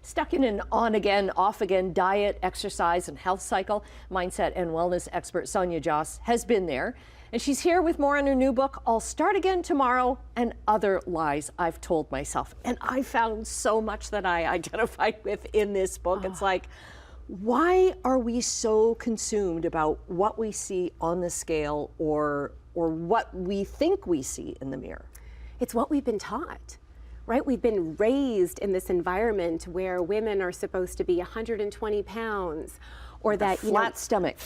Stuck in an on-again, off-again diet, exercise, and health cycle, mindset and wellness expert Sonia Jhas has been there. And she's here with more on her new book, I'll Start Again Tomorrow, and Other Lies I've Told Myself. And I found so much that I identified with in this book. It's like, why are we so consumed about what we see on the scale or what we think we see in the mirror? It's what we've been taught, right? We've been raised in this environment where women are supposed to be 120 pounds, or that flat stomach,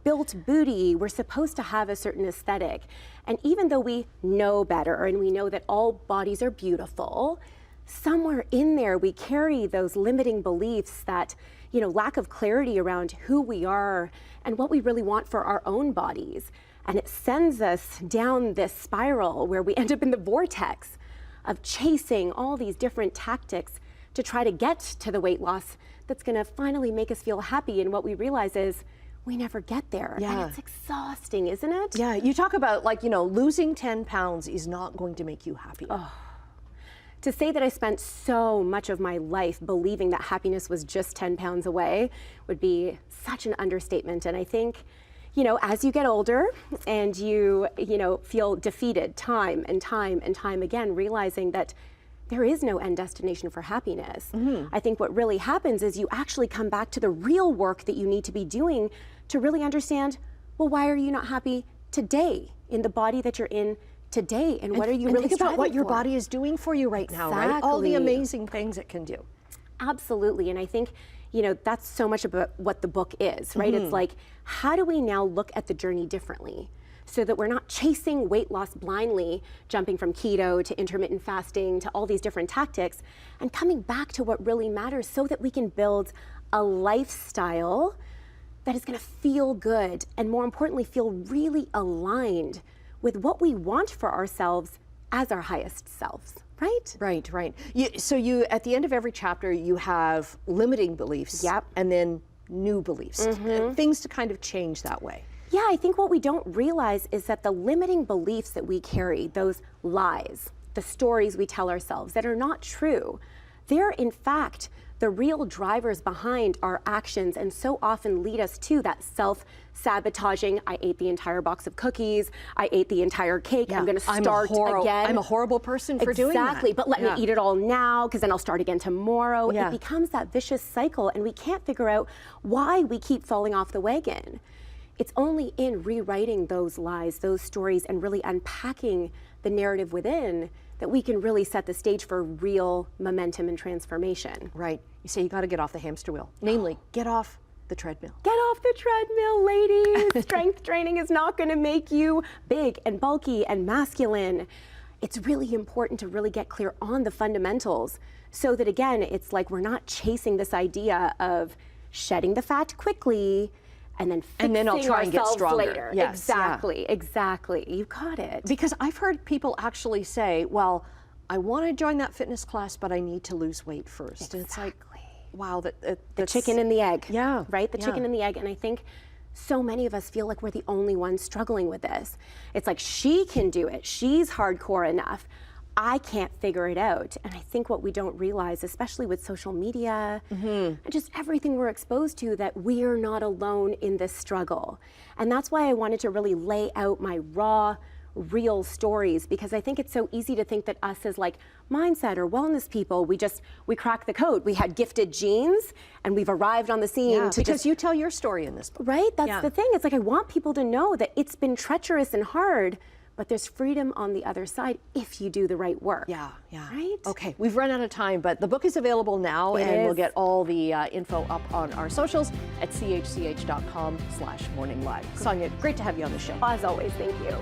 built booty. We're supposed to have a certain aesthetic. And even though we know better and we know that all bodies are beautiful, somewhere in there we carry those limiting beliefs that, lack of clarity around who we are and what we really want for our own bodies. And it sends us down this spiral where we end up in the vortex of chasing all these different tactics to try to get to the weight loss that's going to finally make us feel happy. And what we realize is we never get there. Yeah. And it's exhausting, isn't it? Yeah, you talk about losing 10 pounds is not going to make you happy. Oh. To say that I spent so much of my life believing that happiness was just 10 pounds away would be such an understatement. And I think, as you get older and you feel defeated time and time and time again, realizing that there is no end destination for happiness. I think what really happens is you actually come back to the real work that you need to be doing to really understand, well, why are you not happy today in the body that you're in today? And what are you really think about what your for? body is doing for you right now, right? All the amazing things it can do. Absolutely. And I think, that's so much about what the book is, right? It's like, how do we now look at the journey differently so that we're not chasing weight loss blindly, jumping from keto to intermittent fasting to all these different tactics, and coming back to what really matters so that we can build a lifestyle that is going to feel good and, more importantly, feel really aligned with what we want for ourselves as our highest selves. Right? Right. So at the end of every chapter, you have limiting beliefs. Yep. And then new beliefs, things to kind of change that way. Yeah, I think what we don't realize is that the limiting beliefs that we carry, those lies, the stories we tell ourselves that are not true, they're in fact the real drivers behind our actions, and so often lead us to that self-sabotaging, I ate the entire box of cookies, I ate the entire cake, I'm going to start again. I'm a horrible person for doing that. Exactly, but let me eat it all now because then I'll start again tomorrow. Yeah. It becomes that vicious cycle, and we can't figure out why we keep falling off the wagon. It's only in rewriting those lies, those stories, and really unpacking the narrative within that we can really set the stage for real momentum and transformation. Right. You say you got to get off the hamster wheel. Namely, get off the treadmill. Get off the treadmill, ladies. Strength training is not going to make you big and bulky and masculine. It's really important to really get clear on the fundamentals so that, again, it's like we're not chasing this idea of shedding the fat quickly and then I'll try and get stronger later. Yes, Exactly. You got it. Because I've heard people actually say, well, I want to join that fitness class, but I need to lose weight first. Exactly. And it's like, wow, the chicken and the egg. Yeah. Right? The chicken and the egg. And I think so many of us feel like we're the only ones struggling with this. It's like, she can do it. She's hardcore enough. I can't figure it out. And I think what we don't realize, especially with social media and just everything we're exposed to, that we are not alone in this struggle. And that's why I wanted to really lay out my raw, real stories, because I think it's so easy to think that us as like mindset or wellness people, we crack the code. We had gifted genes and we've arrived on the scene because you tell your story in this book. Right? That's the thing. It's like, I want people to know that it's been treacherous and hard, but there's freedom on the other side if you do the right work. Yeah. Right? Okay, we've run out of time, but the book is available now, we'll get all the info up on our socials at chch.com/morninglive. Sonia, great to have you on the show. As always, thank you.